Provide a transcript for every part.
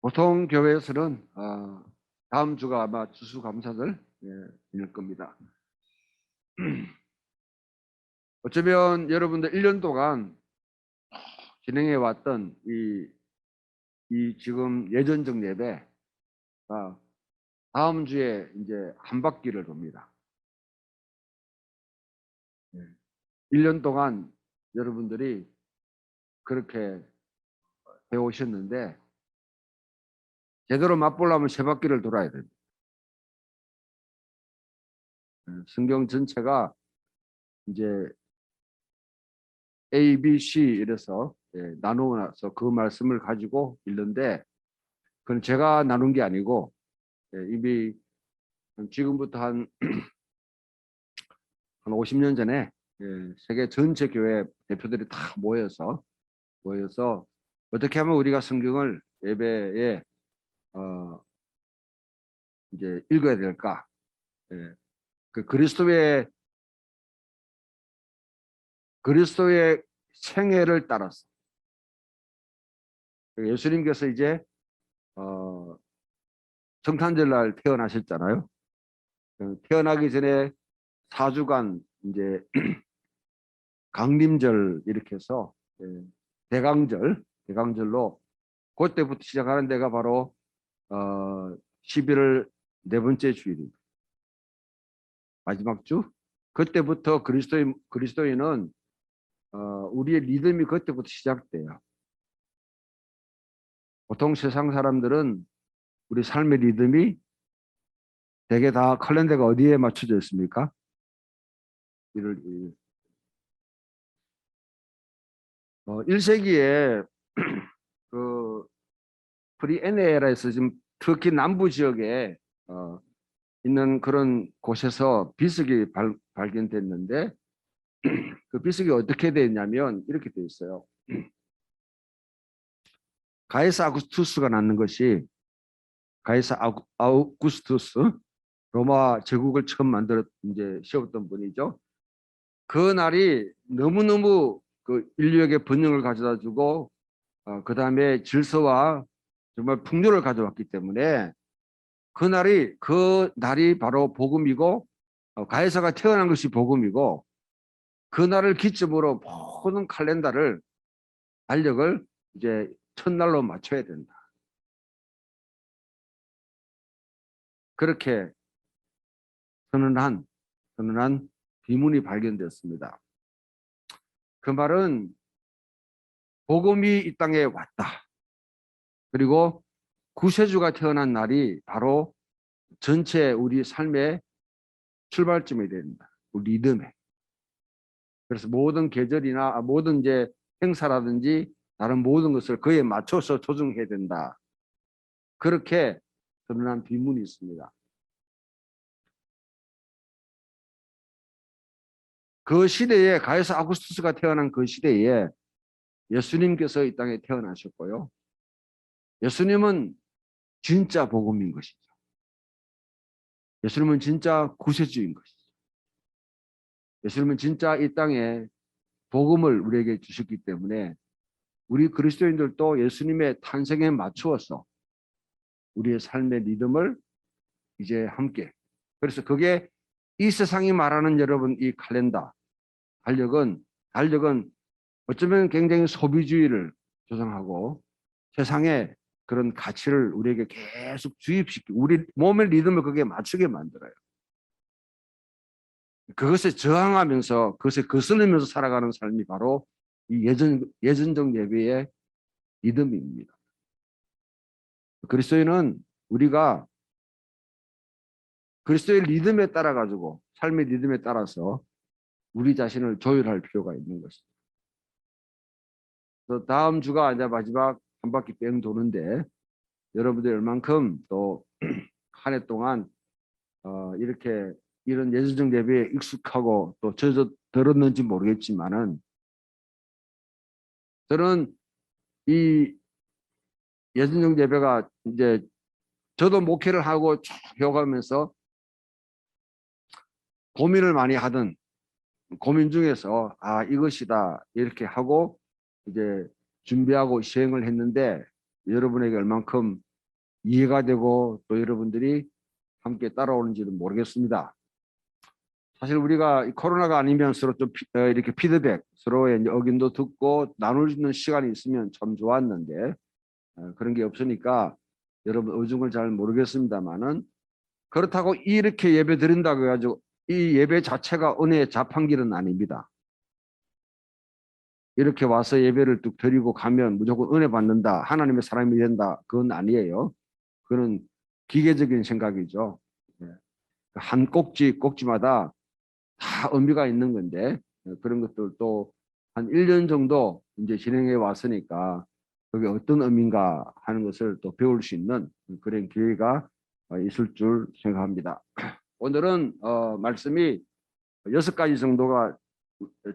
보통 교회에서는 다음 주가 아마 추수감사절 일 겁니다. 어쩌면 여러분들 1년 동안 진행해 왔던 이 지금 예전적 예배가 다음 주에 이제 한 바퀴를 돕니다. 1년 동안 여러분들이 그렇게 배우셨는데 제대로 맛보려면 세 바퀴를 돌아야 됩니다. 성경 전체가 이제 A, B, C 이래서 나누어서 그 말씀을 가지고 읽는데 그건 제가 나눈 게 아니고 이미 지금부터 한 50년 전에 세계 전체 교회 대표들이 다 모여서 어떻게 하면 우리가 성경을 예배에 이제 읽어야 될까? 그 그리스도의 생애를 따라서 예수님께서 이제 성탄절날 태어나셨잖아요. 태어나기 전에 4주간 이제 강림절 이렇게 해서 대강절로 그때부터 시작하는 데가 바로 11월 네 번째 주일입니다. 마지막 주. 그때부터 그리스도인은 우리의 리듬이 그때부터 시작돼요. 보통 세상 사람들은 우리 삶의 리듬이 대개 다 칼렌더가 어디에 맞춰져 있습니까? 1세기에 그 프리에네라에서 지금 특히 남부 지역에 있는 그런 곳에서 비석이 발견됐는데 그 비석이 어떻게 되었냐면 이렇게 되어 있어요. 가이사 아우구스투스가 낳는 것이 가이사 아우구스투스 로마 제국을 처음 이제 세웠던 분이죠. 그 날이 너무너무 그 인류에게 번영을 가져다 주고 그 다음에 질서와 정말 풍요를 가져왔기 때문에 그 날이 바로 복음이고 가이사가 태어난 것이 복음이고 그 날을 기점으로 모든 칼렌더를 달력을 이제 첫날로 맞춰야 된다. 그렇게 선언한 비문이 발견되었습니다. 그 말은 복음이 이 땅에 왔다. 그리고 구세주가 태어난 날이 바로 전체 우리 삶의 출발점이 된다. 우리 리듬에. 그래서 모든 계절이나 모든 이제 행사라든지 다른 모든 것을 그에 맞춰서 조정해야 된다. 그렇게 드러난 비문이 있습니다. 그 시대에 가이사 아구스투스가 태어난 그 시대에 예수님께서 이 땅에 태어나셨고요. 예수님은 진짜 복음인 것이죠. 예수님은 진짜 구세주인 것이죠. 예수님은 진짜 이 땅에 복음을 우리에게 주셨기 때문에 우리 그리스도인들도 예수님의 탄생에 맞추어서 우리의 삶의 리듬을 이제 함께 그래서 그게 이 세상이 말하는 여러분 이 칼렌더 달력은 어쩌면 굉장히 소비주의를 조성하고 세상에 그런 가치를 우리에게 계속 주입시키고 우리 몸의 리듬을 그게 맞추게 만들어요. 그것에 저항하면서 그것에 거슬리면서 살아가는 삶이 바로 이 예전적 예배의 리듬입니다. 그리스도인은 우리가 그리스도의 리듬에 따라 가지고 삶의 리듬에 따라서 우리 자신을 조율할 필요가 있는 것입니다. 그래서 다음 주가 이제 마지막 한 바퀴 뺑 도는데 여러분들이 얼만큼 또 한 해 동안 이렇게 이런 예전적 예배에 익숙하고 또 들었는지 모르겠지만은 저는 이 예전적 예배가 이제 저도 목회를 하고 쭉 배워가면서 고민을 많이 하던 고민 중에서 이것이다 이렇게 하고 이제 준비하고 시행을 했는데 여러분에게 얼만큼 이해가 되고 또 여러분들이 함께 따라오는지도 모르겠습니다. 사실 우리가 이 코로나가 아니면 서로 좀 이렇게 피드백, 서로의 이제 의견도 듣고 나눌 수 있는 시간이 있으면 참 좋았는데 그런 게 없으니까 여러분 의중을 잘 모르겠습니다만은, 그렇다고 이렇게 예배 드린다고 해가지고 이 예배 자체가 은혜의 자판기는 아닙니다. 이렇게 와서 예배를 뚝 드리고 가면 무조건 은혜 받는다, 하나님의 사람이 된다, 그건 아니에요. 그건 기계적인 생각이죠. 한 꼭지마다 다 의미가 있는 건데, 그런 것들도 한 1년 정도 이제 진행해 왔으니까 그게 어떤 의미인가 하는 것을 또 배울 수 있는 그런 기회가 있을 줄 생각합니다. 오늘은 말씀이 6가지 정도가,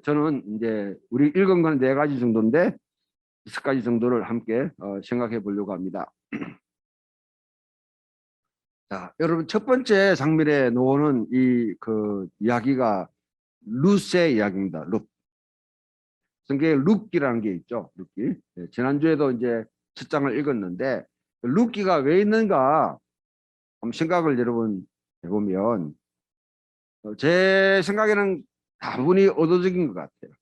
저는 이제 우리 읽은 건 4가지 정도인데 6가지 정도를 함께 생각해 보려고 합니다. 자, 여러분, 첫 번째 장면에 나오는 이 그 이야기가 룻의 이야기입니다. 룻. 성경에 룻기라는 게 있죠. 룻기. 지난주에도 이제 첫 장을 읽었는데 룻기가 왜 있는가 한번 생각을 여러분 해보면 제 생각에는 다분히 의도적인 것 같아요.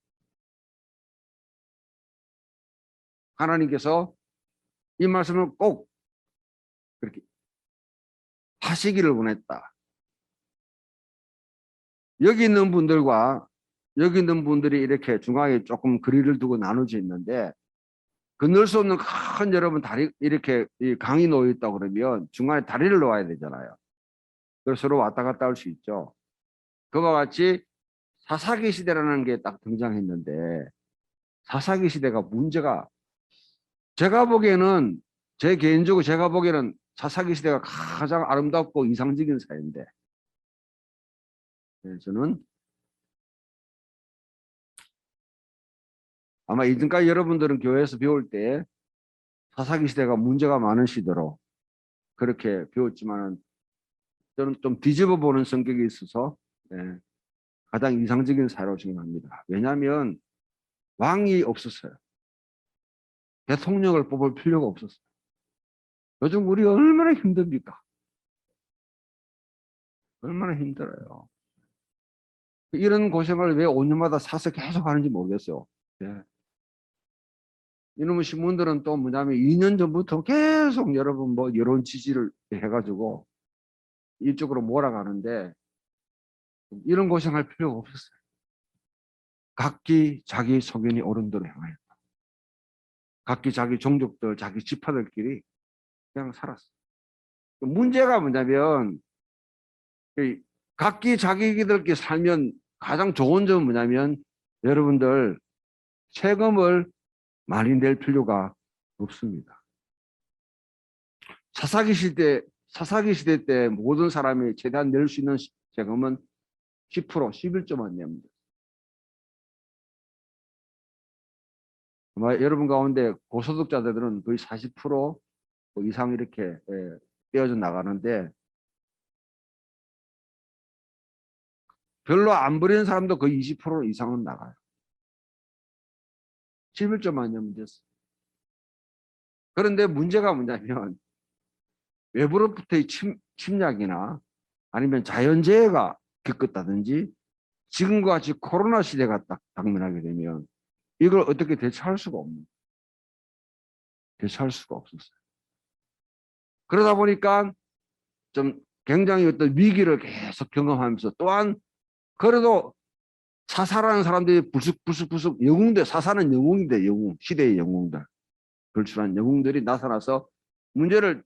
하나님께서 이 말씀을 꼭 그렇게 하시기를 원했다. 여기 있는 분들과 여기 있는 분들이 이렇게 중앙에 조금 거리를 두고 나눠져 있는데, 건널 수 없는 큰 여러분 다리, 이렇게 이 강이 놓여 있다 그러면 중간에 다리를 놓아야 되잖아요. 그래서 서로 왔다 갔다 할 수 있죠. 그와 같이 사사기 시대라는 게 딱 등장했는데, 사사기 시대가 문제가, 제가 보기에는, 제 개인적으로 제가 보기에는 사사기 시대가 가장 아름답고 이상적인 사회인데, 저는 아마 이전까지 여러분들은 교회에서 배울 때 사사기 시대가 문제가 많은 시대로 그렇게 배웠지만은, 저는 좀 뒤집어 보는 성격이 있어서 가장 이상적인 사회라고 생각합니다. 왜냐하면 왕이 없었어요. 대통령을 뽑을 필요가 없었어요. 요즘 우리 얼마나 힘듭니까? 얼마나 힘들어요. 이런 고생을 왜 5년마다 사서 계속 하는지 모르겠어요. 예. 이놈의 신문들은 또 뭐냐면 2년 전부터 계속 여러분 뭐 여론 지지를 해가지고 이쪽으로 몰아가는데, 이런 고생할 필요가 없었어요. 각기 자기 소견이 옳은 대로 행하였다. 각기 자기 종족들, 자기 지파들끼리 그냥 살았어요. 문제가 뭐냐면 각기 자기들끼리 살면 가장 좋은 점은 뭐냐면, 여러분들 세금을 많이 낼 필요가 없습니다. 사사기 시대 때 모든 사람이 최대한 낼 수 있는 세금은 10%, 11조만 내면 돼요. 아마 여러분 가운데 고소득자들은 거의 40% 이상 이렇게 떼어져 나가는데, 별로 안 버리는 사람도 거의 20% 이상은 나가요. 11조만 내면 됐어요. 그런데 문제가 뭐냐면 외부로부터의 침략이나 아니면 자연재해가 겪었다든지 지금과 같이 코로나 시대가 딱 당면하게 되면 이걸 어떻게 대처할 수가 없는, 대처할 수가 없었어요. 그러다 보니까 좀 굉장히 어떤 위기를 계속 경험하면서, 또한 그래도 사사라는 사람들이 불쑥 영웅들, 사사는 영웅인데, 영웅, 시대의 영웅들, 걸출한 영웅들이 나타나서 문제를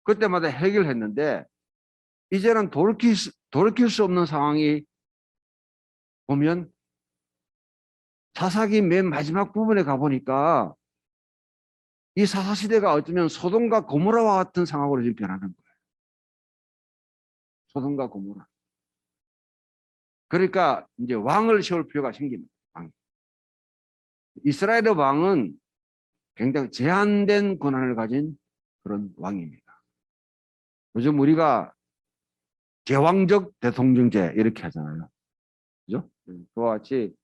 그때마다 해결했는데, 이제는 돌이킬 수 없는 상황이 보면 사사기 맨 마지막 부분에 가보니까 이 사사시대가 어쩌면 소돔과 고모라와 같은 상황으로 지금 변하는 거예요. 소돔과 고모라. 그러니까 이제 왕을 세울 필요가 생깁니다. 왕. 이스라엘의 왕은 굉장히 제한된 권한을 가진 그런 왕입니다. 요즘 우리가 제왕적 대통령제 이렇게 하잖아요. 그죠? 그와 같이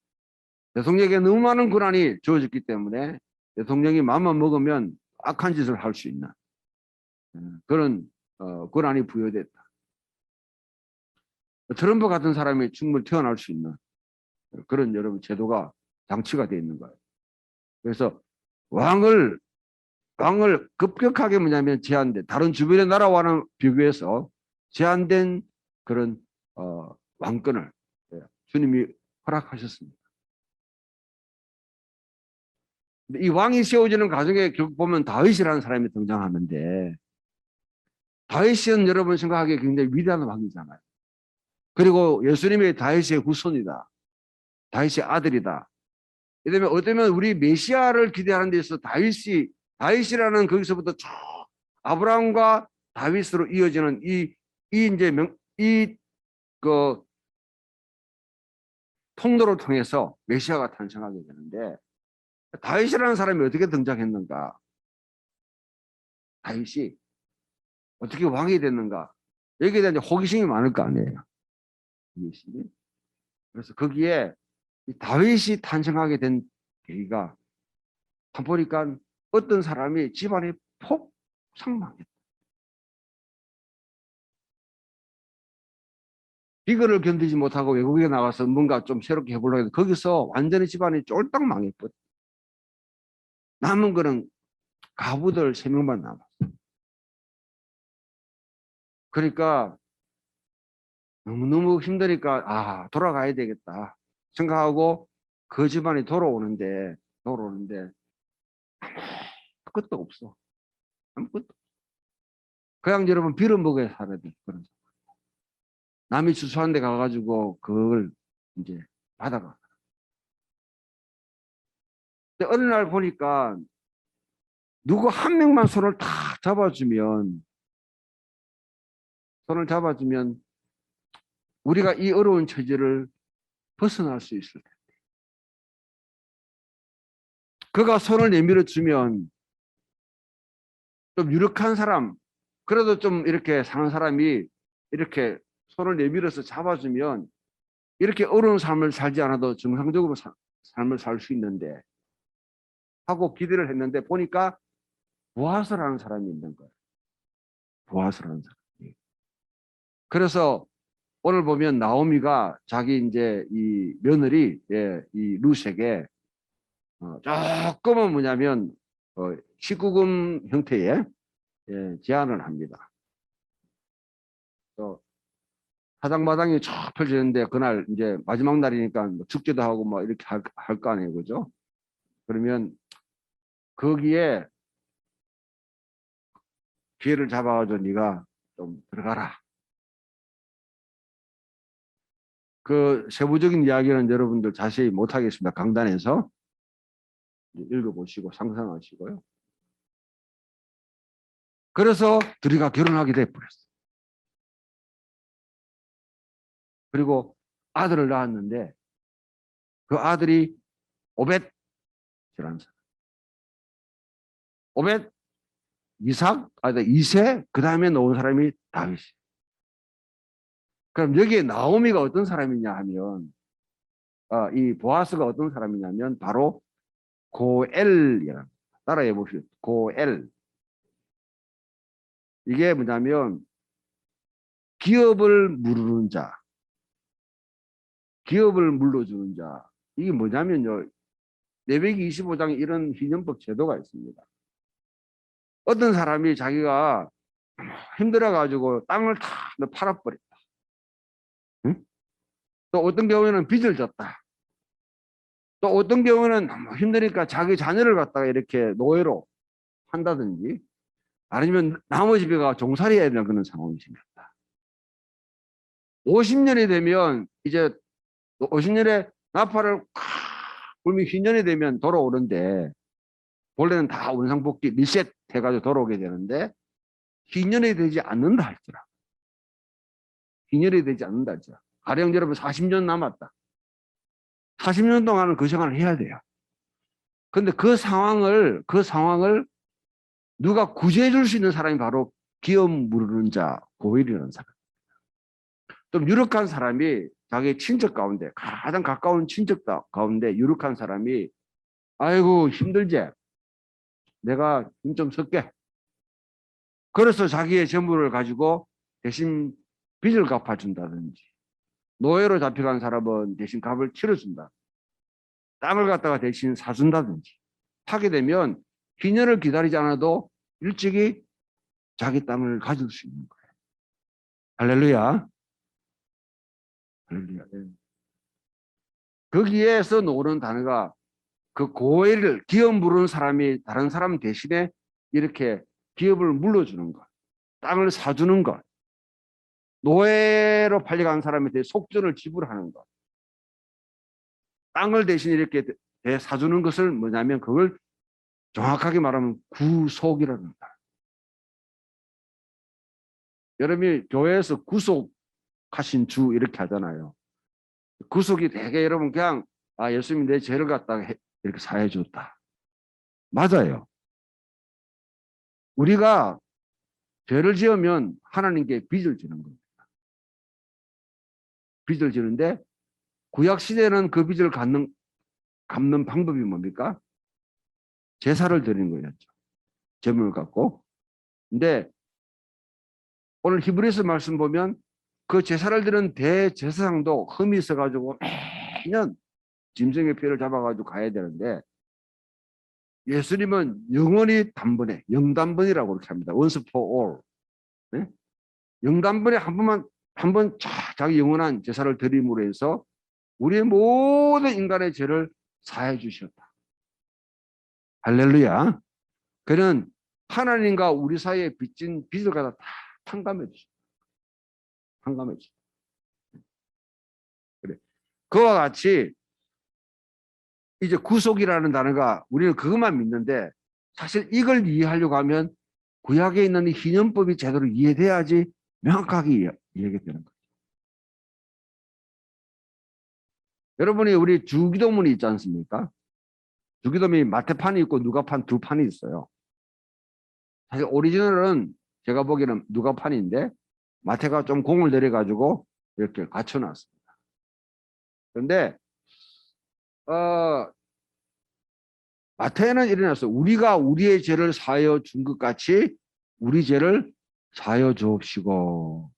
대통령에게 너무 많은 권한이 주어졌기 때문에 대통령이 마음만 먹으면 악한 짓을 할 수 있는, 그런 권한이 부여됐다. 트럼프 같은 사람이 충분히 태어날 수 있는 그런 여러분 제도가 장치가 되어 있는 거예요. 그래서 왕을 급격하게 뭐냐면 제한된 다른 주변의 나라와는 비교해서 제한된 그런 왕권을 주님이 허락하셨습니다. 이 왕이 세워지는 과정에 결국 보면 다윗이라는 사람이 등장하는데 다윗은 여러분 생각하기에 굉장히 위대한 왕이잖아요. 그리고 예수님이 다윗의 후손이다. 다윗의 아들이다. 그다음에 어쩌면 우리 메시아를 기대하는 데 있어서 다윗이라는 거기서부터 쭉 아브라함과 다윗으로 이어지는 이 이제 그 통로를 통해서 메시아가 탄생하게 되는데 다윗이라는 사람이 어떻게 등장했는가? 다윗이 어떻게 왕이 됐는가? 여기에 대한 호기심이 많을 거 아니에요. 그래서 거기에 다윗이 탄생하게 된 계기가 보니까 어떤 사람이 집안이 폭삭망했다. 이거를 견디지 못하고 외국에 나가서 뭔가 좀 새롭게 해보려고 했는데 거기서 완전히 집안이 쫄딱 망했거든. 남은 거는 가부들 3명만 남았어. 그러니까 너무너무 힘드니까 돌아가야 되겠다 생각하고 그 집안이 돌아오는데 아무것도 없어. 아무것도. 그냥 여러분 빌어먹어야 살아야 돼. 그런 남이 주소한 데 가가지고 그걸 이제 받아가. 근데 어느 날 보니까 누구 한 명만 손을 잡아주면 우리가 이 어려운 처지를 벗어날 수 있을 텐데. 그가 손을 내밀어 주면 좀 유력한 사람, 그래도 좀 이렇게 사는 사람이 이렇게 손을 내밀어서 잡아주면 이렇게 어려운 삶을 살지 않아도 정상적으로 삶을 살 수 있는데 하고 기대를 했는데 보니까 보아스라는 사람이 있는 거예요. 보아스라는 사람이. 그래서 오늘 보면 나오미가 자기 이제 이 며느리 이 룻에게 조금은 뭐냐면 19금 형태의 제안을 합니다. 사장마당이 쫙 펼쳐졌는데 그날 이제 마지막 날이니까 뭐 축제도 하고 뭐 이렇게 할 거 아니에요, 그죠? 그러면 거기에 기회를 잡아가지고 네가 좀 들어가라. 그 세부적인 이야기는 여러분들 자세히 못하겠습니다. 강단에서 읽어보시고 상상하시고요. 그래서 둘이가 결혼하게 돼버렸어요. 그리고 아들을 낳았는데 그 아들이 오벳이라는 사람. 오벳, 이세, 그 다음에 놓은 사람이 다윗이. 그럼 여기에 나오미가 어떤 사람이냐 하면 이 보아스가 어떤 사람이냐면 바로 고엘이라는, 따라해 보시죠. 고엘. 이게 뭐냐면 기업을 물르는 자, 기업을 물러주는 자. 이게 뭐냐면요. 레위기 25장에 이런 희년법 제도가 있습니다. 어떤 사람이 자기가 힘들어가지고 땅을 다 팔아버렸다. 응? 또 어떤 경우에는 빚을 졌다. 또 어떤 경우는 너무 힘드니까 자기 자녀를 갖다가 이렇게 노예로 한다든지 아니면 나머지 배가 종살이해야 되는 그런 상황이 생겼다. 50년이 되면 이제 50년에 나팔을 불미 휘년이 되면 돌아오는데 원래는 다 원상복귀 리셋 해가지고 돌아오게 되는데 휘년이 되지 않는다 할지라. 휘년이 되지 않는다 할지라. 가령 여러분 40년 남았다. 40년 동안은 그 생활을 해야 돼요. 근데 그 상황을 누가 구제해 줄 수 있는 사람이 바로 기업 물르는 자, 고일이라는 사람. 좀 유력한 사람이 자기 친척 가운데, 가장 가까운 친척 가운데 유력한 사람이 아이고 힘들지? 내가 힘 좀 쓸게. 그래서 자기의 재물을 가지고 대신 빚을 갚아준다든지, 노예로 잡혀간 사람은 대신 값을 치러준다. 땅을 갖다가 대신 사준다든지 하게 되면 희년을 기다리지 않아도 일찍이 자기 땅을 가질 수 있는 거예요. 할렐루야. 할렐루야. 거기에서 나오는 단어가 그 고해를 기업 물은 사람이 다른 사람 대신에 이렇게 기업을 물려주는 것, 땅을 사주는 것, 노예로 팔려간 사람한테 속전을 지불하는 것, 땅을 대신 이렇게 사주는 것을 뭐냐면 그걸 정확하게 말하면 구속이라는 거다. 여러분이 교회에서 구속하신 주 이렇게 하잖아요. 구속이 되게 여러분 그냥 예수님이 내 죄를 갖다가 이렇게 사해 줬다. 맞아요. 우리가 죄를 지으면 하나님께 빚을 지는 겁니다. 빚을 지는데 구약 시대는 그 빚을 갚는 방법이 뭡니까? 제사를 드리는 거였죠. 제물을 갖고. 근데 오늘 히브리서 말씀 보면 그 제사를 드리는 대제사장도 흠이 있어가지고 매년 짐승의 피를 잡아가지고 가야 되는데 예수님은 영원히 단번에 영단번이라고 그렇게 합니다. once for all. 네? 영단번에 한 번 자기 영원한 제사를 드림으로 해서 우리의 모든 인간의 죄를 사해 주셨다. 할렐루야. 그는 하나님과 우리 사이에 빚진 빚을 갖다 다 탕감해 주셨다. 탕감해 주셨다. 그래. 그와 같이 이제 구속이라는 단어가 우리는 그것만 믿는데 사실 이걸 이해하려고 하면 구약에 있는 이 희년법이 제대로 이해돼야지 명확하게 이해가 되는 거예요. 여러분이 우리 주기도문이 있지 않습니까? 주기도문이 마태판이 있고 누가판 두 판이 있어요. 사실 오리지널은 제가 보기에는 누가판인데 마태가 좀 공을 들여가지고 이렇게 갖춰놨습니다. 그런데 마태는 일어났어요. 우리가 우리의 죄를 사하여 준 것 같이 우리 죄를 사하여 주옵시고.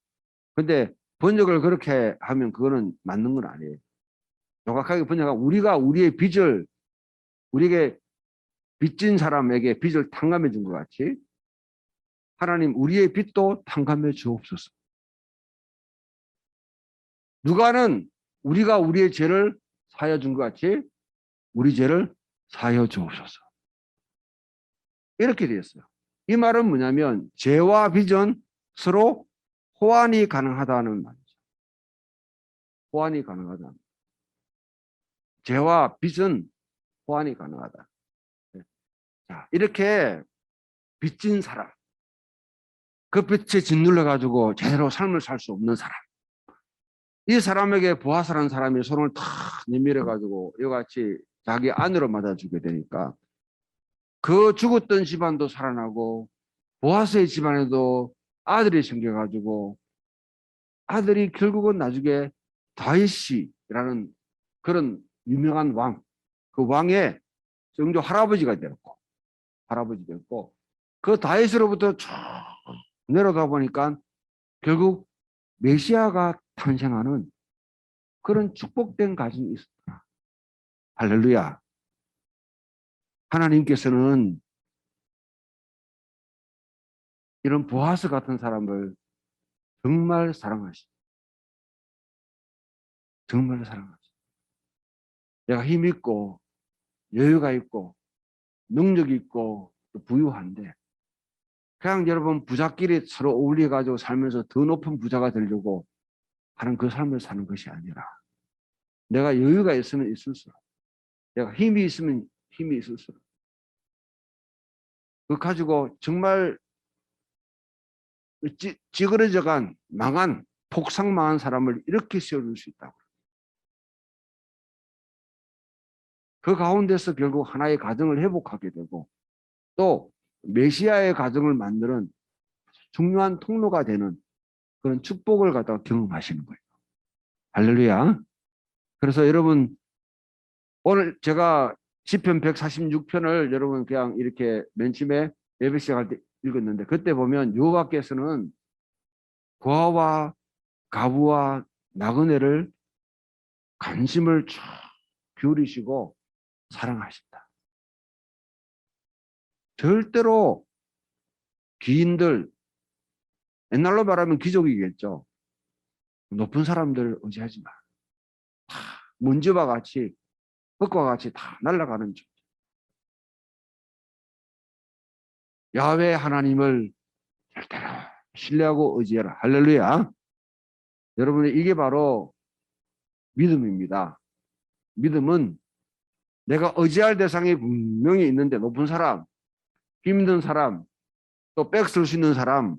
근데 번역을 그렇게 하면 그거는 맞는 건 아니에요. 정확하게 번역하면 우리가 우리의 빚을 우리에게 빚진 사람에게 빚을 탕감해 준 것 같이 하나님 우리의 빚도 탕감해 주옵소서. 누가는 우리가 우리의 죄를 사하여 준 것 같이 우리 죄를 사하여 주옵소서. 이렇게 되었어요. 이 말은 뭐냐면 죄와 빚은 서로 호환이 가능하다는 말이죠. 호환이 가능하다. 죄와 빚은 호환이 가능하다. 자, 이렇게 빚진 사람, 그 빚에 짓눌려 가지고 제대로 삶을 살 수 없는 사람, 이 사람에게 보아스라는 사람이 손을 탁 내밀어 가지고 이같이 자기 안으로 맞아주게 되니까 그 죽었던 집안도 살아나고 보아스의 집안에도 아들이 생겨가지고 아들이 결국은 나중에 다윗이라는 그런 유명한 왕, 그 왕의 정조 할아버지가 됐고 그 다윗으로부터 쭉 내려다 보니까 결국 메시아가 탄생하는 그런 축복된 가정이 있었다. 할렐루야. 하나님께서는 이런 보아스 같은 사람을 정말 사랑하시죠. 정말 사랑하시죠. 내가 힘 있고 여유가 있고 능력이 있고 부유한데 그냥 여러분 부자끼리 서로 어울려가지고 살면서 더 높은 부자가 되려고 하는 그 삶을 사는 것이 아니라 내가 여유가 있으면 있을수록 내가 힘이 있으면 힘이 있을수록 그거 가지고 정말 찌그러져간 망한 폭삭망한 사람을 이렇게 세워줄 수 있다고. 그 가운데서 결국 하나의 가정을 회복하게 되고 또 메시아의 가정을 만드는 중요한 통로가 되는 그런 축복을 갖다가 경험하시는 거예요. 할렐루야. 그래서 여러분 오늘 제가 시편 146편을 여러분 그냥 이렇게 맨 처음에 예배 시작할 때 읽었는데 그때 보면 여호와께서는 고아와 가부와 나그네를 관심을 쭉 기울이시고 사랑하신다. 절대로 귀인들, 옛날로 말하면 귀족이겠죠. 높은 사람들 의지하지 마. 다 먼지와 같이 흙과 같이 다 날아가는 존재. 야훼 하나님을 절대로 신뢰하고 의지해라. 할렐루야. 여러분, 이게 바로 믿음입니다. 믿음은 내가 의지할 대상이 분명히 있는데, 높은 사람, 힘든 사람, 또 백 쓸 수 있는 사람.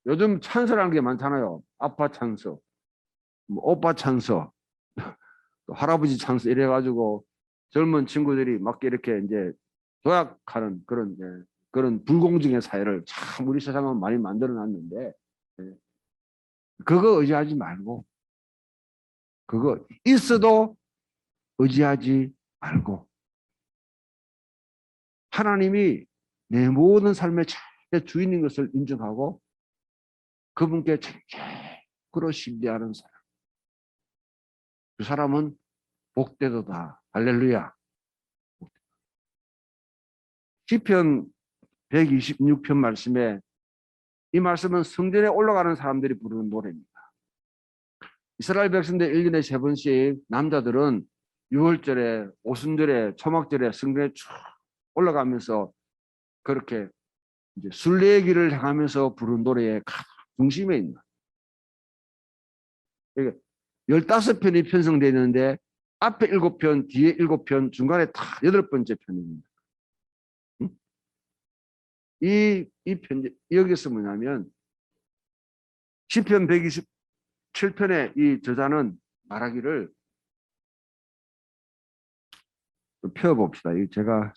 요즘 찬스라는 게 많잖아요. 아빠 찬스, 뭐 오빠 찬스, 또 할아버지 찬스 이래가지고 젊은 친구들이 막 이렇게 이제 도약하는 그런 그런 불공정의 사회를 참 우리 세상은 많이 만들어놨는데, 그거 의지하지 말고, 그거 있어도 의지하지 말고, 하나님이 내 모든 삶의 최대 주인인 것을 인정하고 그분께 전적으로 신뢰하는 사람, 그 사람은 복되도다. 할렐루야. 시편 126편 말씀에, 이 말씀은 성전에 올라가는 사람들이 부르는 노래입니다. 이스라엘 백성들 1년에 3번씩 남자들은 6월절에, 오순절에, 초막절에 성전에 쭉 올라가면서 그렇게 이제 순례의 길을 향하면서 부르는 노래의 중심에 있는, 15편이 편성되어 있는데 앞에 7편, 뒤에 7편, 중간에 다 8번째 편입니다. 이 편, 여기서 뭐냐면 시편 127편의 이 저자는 말하기를, 펴봅시다. 이 제가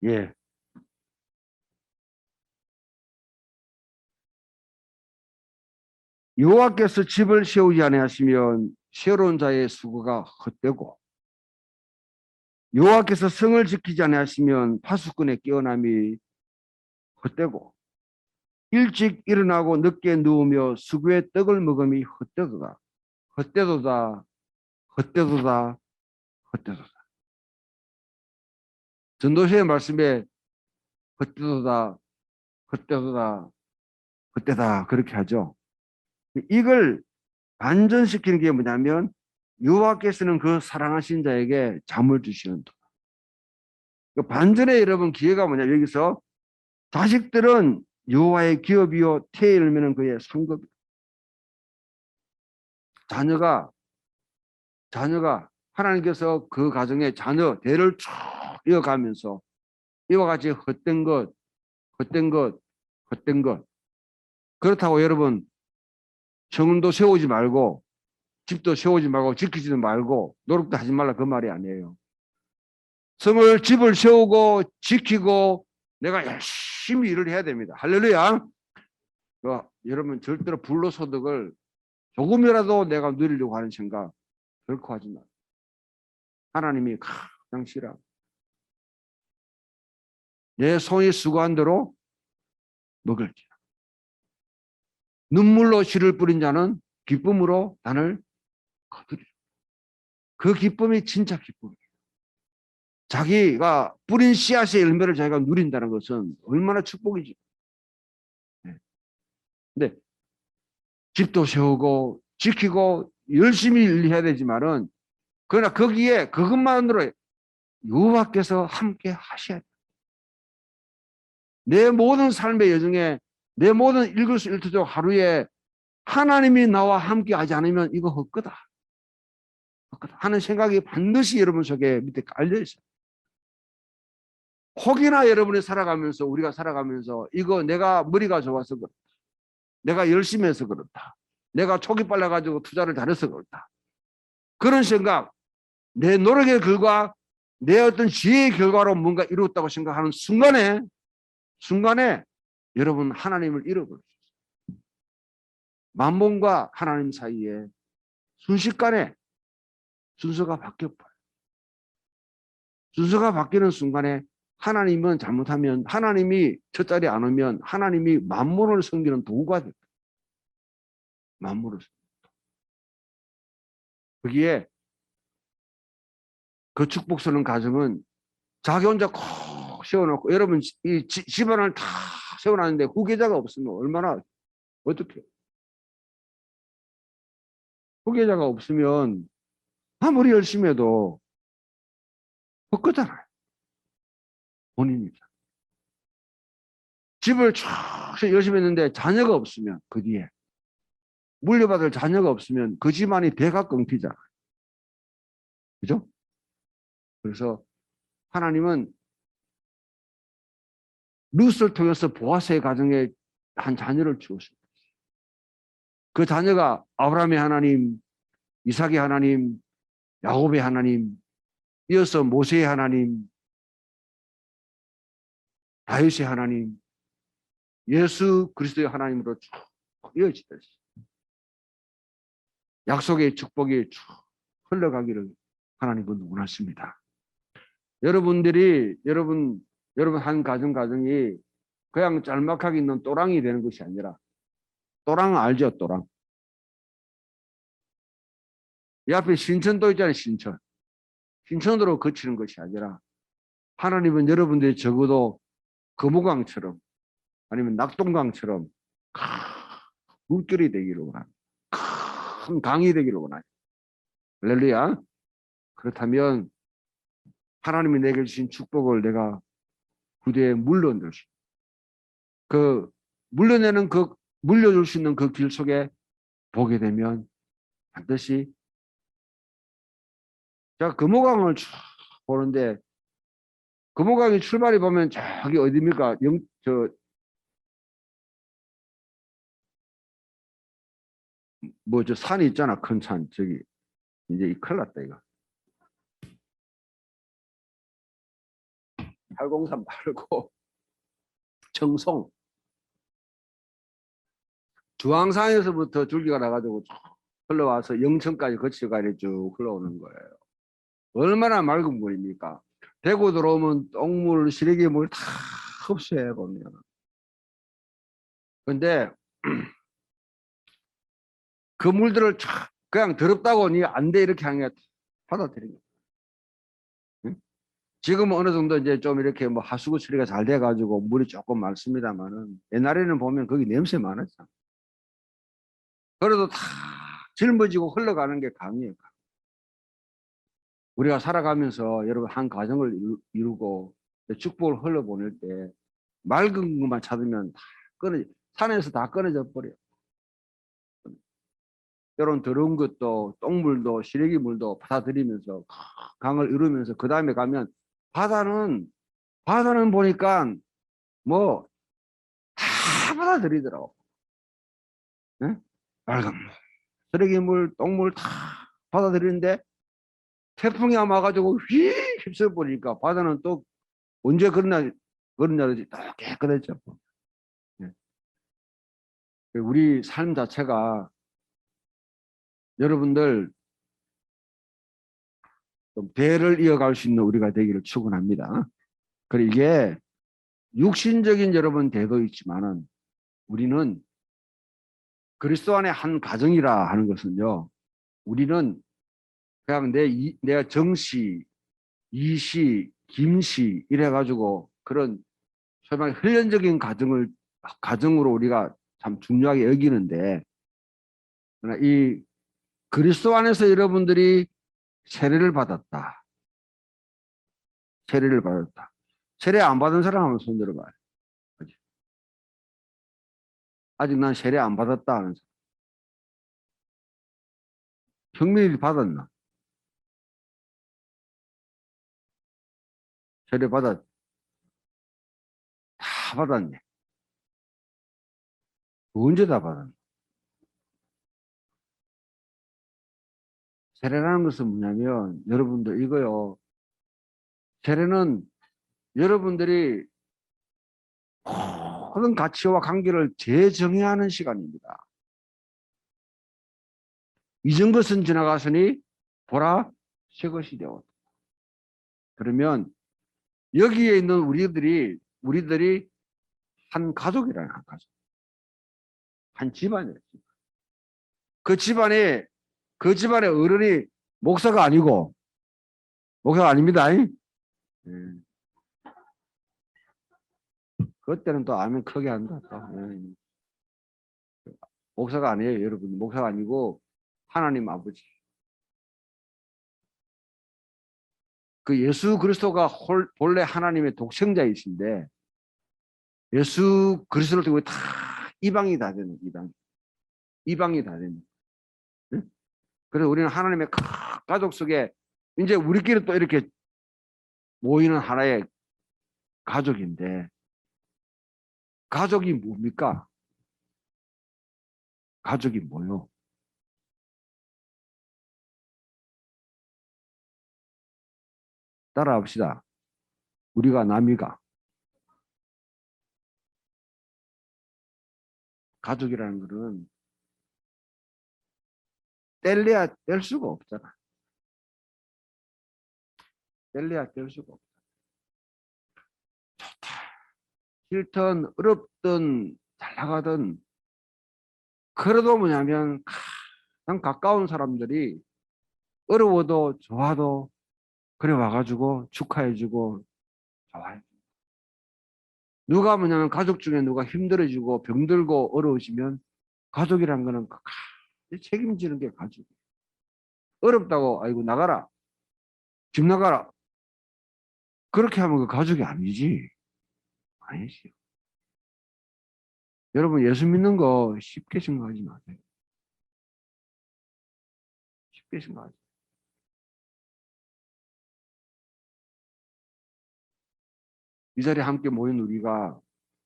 예. 여호와께서 집을 세우지 아니하시면 세우는 자의 수고가 헛되고, 여호와께서 성을 지키지 아니하시면 파수꾼의 깨어남이 헛되고, 일찍 일어나고 늦게 누우며 수구의 떡을 먹음이 헛되도다. 헛되도다. 헛되도다. 헛되도다. 전도서의 말씀에 헛되도다. 헛되도다. 헛되다. 그렇게 하죠. 이걸 반전시키는 게 뭐냐면, 여호와께서는 그 사랑하신 자에게 잠을 주시는 도. 반전에 여러분 기회가 뭐냐, 여기서 자식들은 여호와의 기업이요 태에 열매는 그의 상급이요. 자녀가 하나님께서 그 가정의 자녀 대를 쭉 이어가면서 이와 같이 헛된 것, 헛된 것, 헛된 것. 그렇다고 여러분 성도 세우지 말고 집도 세우지 말고 지키지도 말고 노력도 하지 말라, 그 말이 아니에요. 집을 세우고 지키고 내가 열심히 일을 해야 됩니다. 할렐루야. 여러분 절대로 불로소득을 조금이라도 내가 누리려고 하는 생각 결코 하지 마. 하나님이 가장 싫어. 내 손이 수고한 대로 먹을지라. 눈물로 씨를 뿌린 자는 기쁨으로 단을 거두리라. 그 기쁨이 진짜 기쁨이에요. 자기가 뿌린 씨앗의 열매를 자기가 누린다는 것은 얼마나 축복이지. 근데 집도 세우고 지키고 열심히 일해야 되지만은, 그러나 거기에 그것만으로 여호와께서 함께 하셔야 돼. 내 모든 삶의 여정에, 내 모든 일거수일투족 하루에 하나님이 나와 함께 하지 않으면 이거 헛거다 하는 생각이 반드시 여러분 속에 밑에 깔려 있어요. 혹이나 여러분이 살아가면서, 우리가 살아가면서 이거 내가 머리가 좋아서 그렇다, 내가 열심히 해서 그렇다, 내가 촉이 빨라가지고 투자를 잘해서 그렇다, 그런 생각, 내 노력의 결과 내 어떤 지혜의 결과로 뭔가 이루었다고 생각하는 순간에 여러분 하나님을 잃어버렸어요. 만몬과 하나님 사이에 순식간에 순서가 바뀌어버려요. 순서가 바뀌는 순간에 하나님은 잘못하면 하나님이 첫 자리에 안 오면 하나님이 만몬을 섬기는 도구가 됩니다. 만몬을 거기에 그 축복 서는 가정은 자기 혼자 콕 세워놓고 여러분 이 집안을 다 세워놨는데 후계자가 없으면 얼마나 어떻게 후계자가 없으면 아무리 열심히 해도 헛거잖아요. 본인이 집을 쭉 열심히 했는데 자녀가 없으면 그 뒤에 물려받을 자녀가 없으면 그 집안이 배가 끊기잖아요. 그죠? 그래서 하나님은 룻을 통해서 보아스의 가정에 한 자녀를 주었습니다. 그 자녀가 아브라함의 하나님, 이삭의 하나님, 야곱의 하나님, 이어서 모세의 하나님, 다윗의 하나님, 예수 그리스도의 하나님으로 쭉 이어지다. 약속의 축복이 쭉 흘러가기를 하나님은 원하십니다. 여러분 한 가정이 그냥 짤막하게 있는 또랑이 되는 것이 아니라 또랑 알죠? 또랑. 이 앞에 신천도 있잖아요. 신천도로 거치는 것이 아니라 하나님은 여러분들이 적어도 금호강처럼 아니면 낙동강처럼 큰 물결이 되기를 원합니다. 큰 강이 되기를 원해요. 할렐루야. 그렇다면 하나님이 내게 주신 축복을 내가 부대에 물려줄 수, 물려내는 물려줄 수 있는 그 길 속에 보게 되면 반드시 제가 금호강을 쭉 보는데 금호강이 출발이 보면 저기 어디입니까? 저 산이 있잖아. 큰 산. 저기 이제 큰일 났다 이거. 803 말고 청송 주황산에서부터 줄기가 나가지고 쭉 흘러와서 영천까지 거쳐가야 쭉 흘러오는 거예요. 얼마나 맑은 물입니까? 대구 들어오면 똥물, 시래기물 다 흡수해 보면. 근데 그 물들을 그냥 더럽다고 니 안 돼 이렇게 하는 게 받아들인 거예요. 응? 지금은 어느 정도 이제 좀 이렇게 뭐 하수구 처리가 잘 돼가지고 물이 조금 많습니다만은 옛날에는 보면 거기 냄새 많았죠. 그래도 다 짊어지고 흘러가는 게 강이에요. 우리가 살아가면서 여러분 한 가정을 이루고 축복을 흘러보낼 때 맑은 것만 찾으면 다 산에서 다 끊어져 버려요. 이런 더러운 것도 똥물도 시래기 물도 받아들이면서 강을 이루면서 그 다음에 가면 바다는 보니까 뭐 다 받아들이더라고. 네? 빨간 물, 쓰레기물, 똥물 다 받아들이는데 태풍이 와가지고 휘 휩쓸어버리니까 바다는 또 언제 그러냐든지 또 깨끗했죠. 네. 우리 삶 자체가 여러분들 좀 대를 이어갈 수 있는 우리가 되기를 축원합니다. 그리고 이게 육신적인 여러분 대도 있지만은 우리는 그리스도 안에 한 가정이라 하는 것은요. 우리는 그냥 내가 정시, 이시, 김시 이래가지고 그런 소위 훈련적인 가정으로 우리가 참 중요하게 여기는데 이 그리스도 안에서 여러분들이 세례를 받았다. 세례를 받았다. 세례 안 받은 사람 한번 손 들어봐요. 아직 난 세례 안 받았다 하는 사람. 형님이 받았나? 세례 다 받았네. 언제 다 받았나? 세례라는 것은 뭐냐면 여러분들 이거요. 세례는 여러분들이 모든 가치와 관계를 재정의하는 시간입니다. 이전 것은 지나갔으니 보라 새 것이 되었다. 그러면 여기에 있는 우리들이 한 가족이라는 한 가족, 한 집안이에요. 그 집안의 어른이 목사가 아니고 목사가 아닙니다. 예. 그때는 또 아멘 크게 한다. 또. 예. 목사가 아니에요, 여러분. 목사가 아니고 하나님 아버지. 그 예수 그리스도가 본래 하나님의 독생자이신데 예수 그리스도를 두고 다 이방이 다 되는 이방이 다 되는. 예? 그래서 우리는 하나님의 가족 속에 이제 우리끼리 또 이렇게 모이는 하나의 가족인데 가족이 뭡니까? 가족이 뭐요? 따라합시다. 우리가 남이가 가족이라는 것은 뗄래야 뗄 수가 없잖아. 뗄래야 뗄 수가 없다. 좋다. 싫든 어렵든 잘 나가든 그래도 뭐냐면 가장 가까운 사람들이 어려워도 좋아도 그래 와가지고 축하해주고 좋아해. 누가 뭐냐면 가족 중에 누가 힘들어지고 병들고 어려우시면 가족이란 거는 책임지는 게 가족이에요. 어렵다고 아이고 나가라 집 나가라 그렇게 하면 그 가족이 아니지. 아니지. 여러분 예수 믿는 거 쉽게 생각하지 마세요. 쉽게 생각하지. 이 자리에 함께 모인 우리가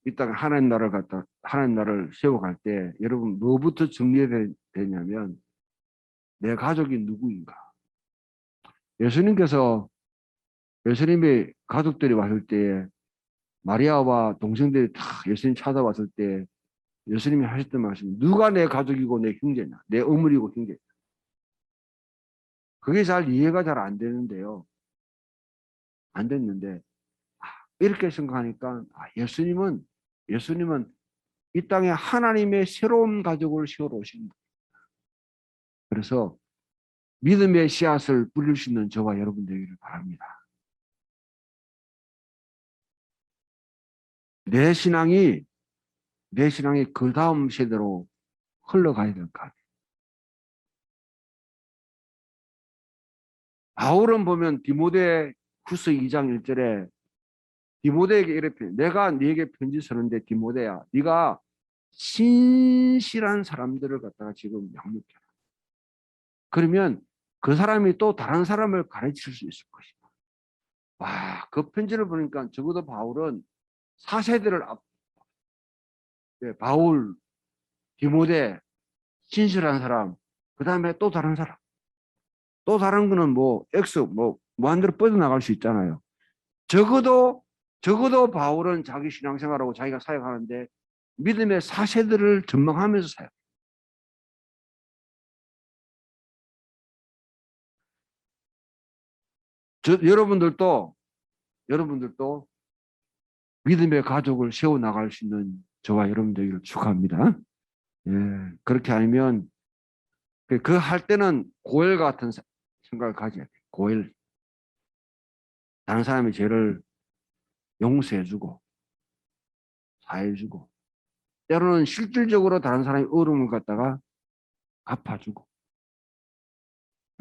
이 땅에 하나님 나라를 세워갈 때 여러분 뭐부터 정리해야 되냐면 내 가족이 누구인가. 예수님께서 예수님의 가족들이 왔을 때 마리아와 동생들이 다 예수님 찾아왔을 때 예수님이 하셨던 말씀 누가 내 가족이고 내 형제냐 내 어머니고 형제냐 그게 잘 이해가 잘 안 되는데요. 안 됐는데 이렇게 생각하니까 예수님은 이 땅에 하나님의 새로운 가족을 세우러 오신 거예요. 그래서 믿음의 씨앗을 뿌릴 수 있는 저와 여러분 되기를 바랍니다. 내 신앙이 그 다음 세대로 흘러가야 될 것 같아요. 바울은 보면 디모데 후서 2장 1절에 디모데에게 이렇게 내가 네게 편지 쓰는데 디모데야 네가 신실한 사람들을 갖다가 지금 양육해라. 그러면 그 사람이 또 다른 사람을 가르칠 수 있을 것이다. 와, 그 편지를 보니까 적어도 바울은 4세대를 바울, 디모데, 신실한 사람, 그 다음에 또 다른 사람. 또 다른 거는 뭐 무한대로 뻗어나갈 수 있잖아요. 적어도 바울은 자기 신앙생활하고 자기가 사역하는데 믿음의 4세대를 전망하면서 사역. 여러분들도 믿음의 가족을 세워 나갈 수 있는 저와 여러분들을 축하합니다. 예, 그렇게 아니면 그 할 때는 고엘 같은 생각을 가져야 돼. 고엘. 다른 사람의 죄를 용서해주고 사해주고 때로는 실질적으로 다른 사람의 어려움을 갖다가 갚아주고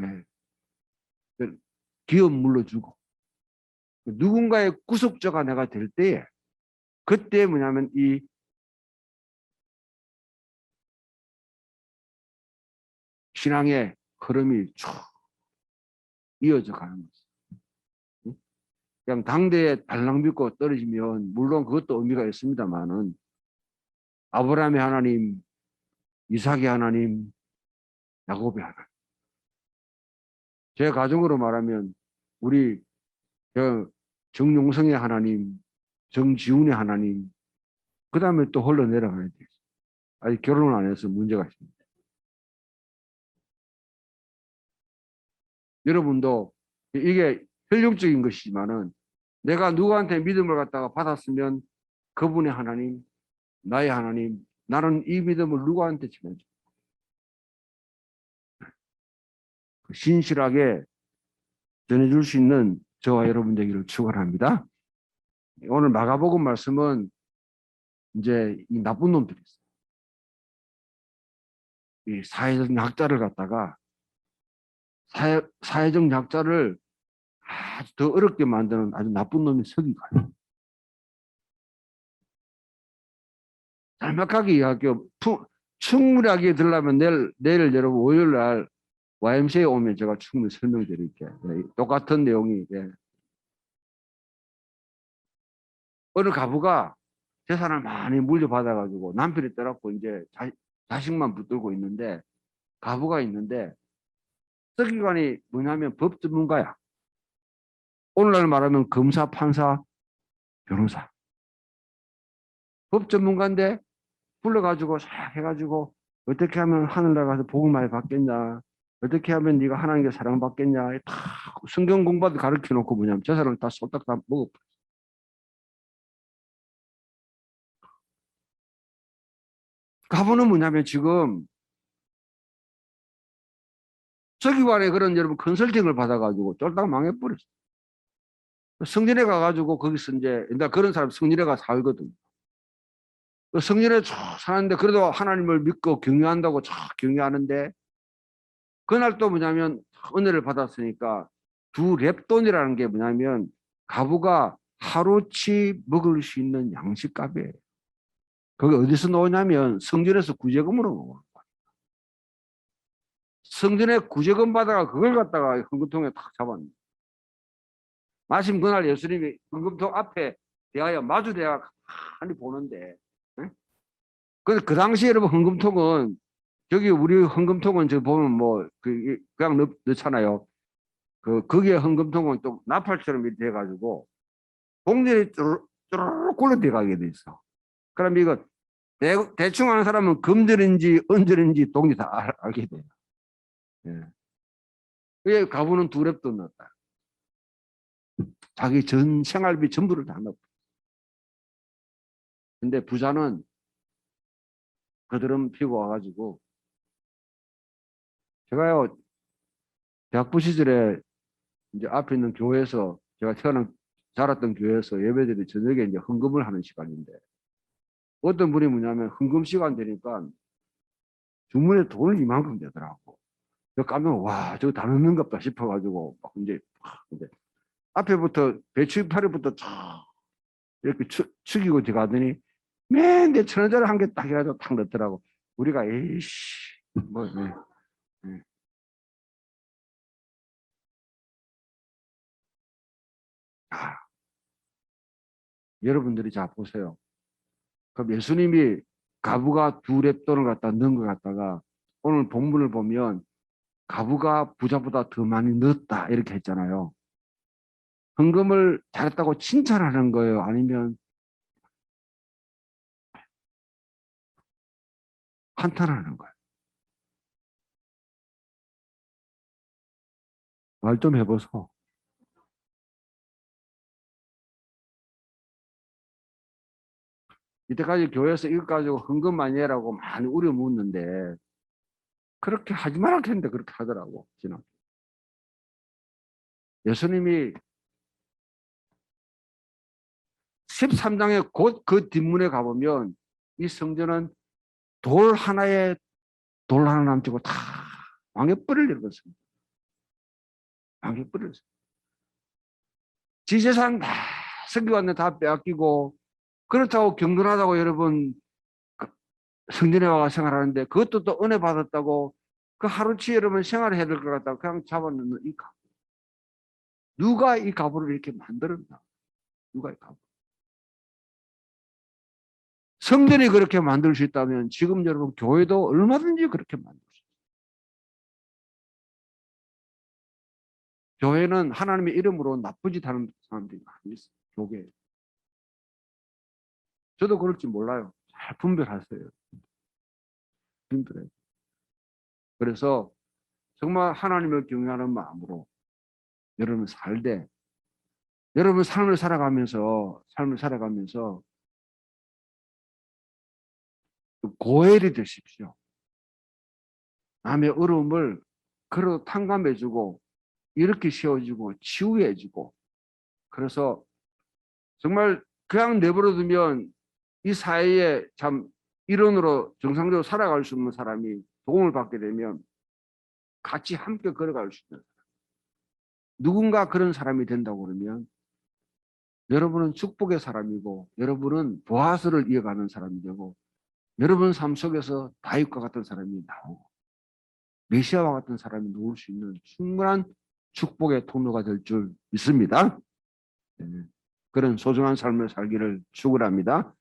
예, 기업 물러주고 누군가의 구속자가 내가 될 때에 그때 뭐냐면 이 신앙의 흐름이 쭉 이어져 가는 거죠. 그냥 당대에 달랑 믿고 떨어지면 물론 그것도 의미가 있습니다만은 아브라함의 하나님, 이삭의 하나님, 야곱의 하나님. 제 가정으로 말하면 우리 정용성의 하나님, 정지훈의 하나님, 그 다음에 또 흘러내려가야 돼요. 아직 결혼을 안 해서 문제가 있습니다. 여러분도 이게 혈육적인 것이지만은 내가 누구한테 믿음을 갖다가 받았으면 그분의 하나님, 나의 하나님, 나는 이 믿음을 누구한테 지면줘? 신실하게 전해줄 수 있는 저와 여러분 되기를 축원합니다. 오늘 마가복음 말씀은 이제 이 나쁜 놈들이 있어요. 이 사회적 약자를 갖다가 사회적 약자를 아주 더 어렵게 만드는 아주 나쁜 놈이 서기관이에요. 짤막하게 이야기하고 충분하게 들으려면 내일 여러분 월요일 날 YMCA에 오면 제가 충분히 설명드릴게요. 똑같은 내용이. 어느 가부가 재산을 많이 물려받아가지고 남편이 떠났고 이제 자식만 붙들고 있는데 가부가 있는데 서기관이 뭐냐면 법 전문가야. 오늘날 말하면 검사, 판사, 변호사. 법 전문가인데 불러가지고 싹 해가지고 어떻게 하면 하늘나라 가서 복을 많이 받겠냐, 어떻게 하면 네가 하나님께 사랑받겠냐, 다 성경 공부도 가르쳐 놓고 뭐냐면 저 사람을 다 쏟딱 다 먹어. 가보는 뭐냐면 지금 서기관에 그런 여러분 컨설팅을 받아가지고 쫄딱 망해버렸어. 성전에 가가지고 거기서 이제 옛날 그런 사람 성전에 가서 살거든. 성전에 쭉 사는데 그래도 하나님을 믿고 경외한다고 쭉 경외하는데 그날 또 뭐냐면 은혜를 받았으니까 두 랩돈이라는 게 뭐냐면 가부가 하루치 먹을 수 있는 양식값이에요. 그게 어디서 나오냐면 성전에서 구제금으로 나와요. 성전에 구제금 받아가 그걸 갖다가 헌금통에 탁 잡았네. 마침 그날 예수님이 헌금통 앞에 대하여 마주대하 가만히 보는데, 그 당시에 여러분 헌금통은 저기 우리 헌금통은 저 보면 뭐 그냥 넣잖아요. 거기에 헌금통은 또 나팔처럼 이렇게 해가지고 봉지에 쭈르륵 굴러 들어가게 돼 있어. 그럼 이거 대충 아는 사람은 금절인지 은절인지 동지 다 알게 돼요. 예. 그게 가부는 두 랩도 넣었다. 자기 전 생활비 전부를 다 넣었다. 근데 부자는 그들은 피고 와가지고 제가요 대학부 시절에 이제 앞에 있는 교회에서 제가 자랐던 교회에서 예배드리 저녁에 이제 헌금을 하는 시간인데 어떤 분이 뭐냐면 헌금 시간 되니까 주문에 돈을 이만큼 되더라고. 깜짝 와, 저거 다 넣는갑다 싶어가지고 막 이제 앞에부터 배추파리부터 쫙 이렇게 축이고 들어가더니 맨 내 1,000원짜리 한 개 딱 해가지고 탁 넣더라고. 우리가 에이씨 뭐 네. 아, 여러분들이 자 보세요. 그럼 예수님이 가부가 두 랩돈을 갖다 넣은 것 같다가 오늘 본문을 보면 가부가 부자보다 더 많이 넣었다 이렇게 했잖아요. 헌금을 잘했다고 칭찬하는 거예요? 아니면 한탄하는 거예요? 말 좀 해보소. 이때까지 교회에서 이것 가지고 헌금 많이 해라고 많이 우려묻는데 그렇게 하지 말라 했는데 그렇게 하더라고. 지난. 예수님이 13장에 곧 그 뒷문에 가보면 이 성전은 돌 하나 남지고 다 망해버리려는 것입니다. 망해버렸어요. 지재산 다 성교관들 다 빼앗기고 그렇다고 경건하다고 여러분 성전에 와가 생활하는데 그것도 또 은혜 받았다고 그 하루치 여러분 생활해야 될 것 같다고 그냥 잡아놓는 이 가부. 누가 이 가부를 이렇게 만들었나? 누가 이 가부? 성전이 그렇게 만들 수 있다면 지금 여러분 교회도 얼마든지 그렇게 만들 수 있어요. 교회는 하나님의 이름으로 나쁜 짓 하는 사람들이 많이 있어요. 교계에. 저도 그럴지 몰라요. 잘 분별하세요. 분별해요. 그래서 정말 하나님을 경외하는 마음으로 여러분 살되, 여러분 삶을 살아가면서 고엘이 되십시오. 남의 어려움을 그래도 탕감해주고 이렇게 세워주고 치유해주고, 그래서 정말 그냥 내버려두면 이 사회에 참 일원으로 정상적으로 살아갈 수 없는 사람이 도움을 받게 되면 같이 함께 걸어갈 수 있는 사람. 누군가 그런 사람이 된다고 그러면 여러분은 축복의 사람이고, 여러분은 보아스를 이어가는 사람이 되고, 여러분 삶 속에서 다윗과 같은 사람이 나오고 메시아와 같은 사람이 놓을 수 있는 충분한 축복의 통로가 될 줄 믿습니다. 네. 그런 소중한 삶을 살기를 축원합니다.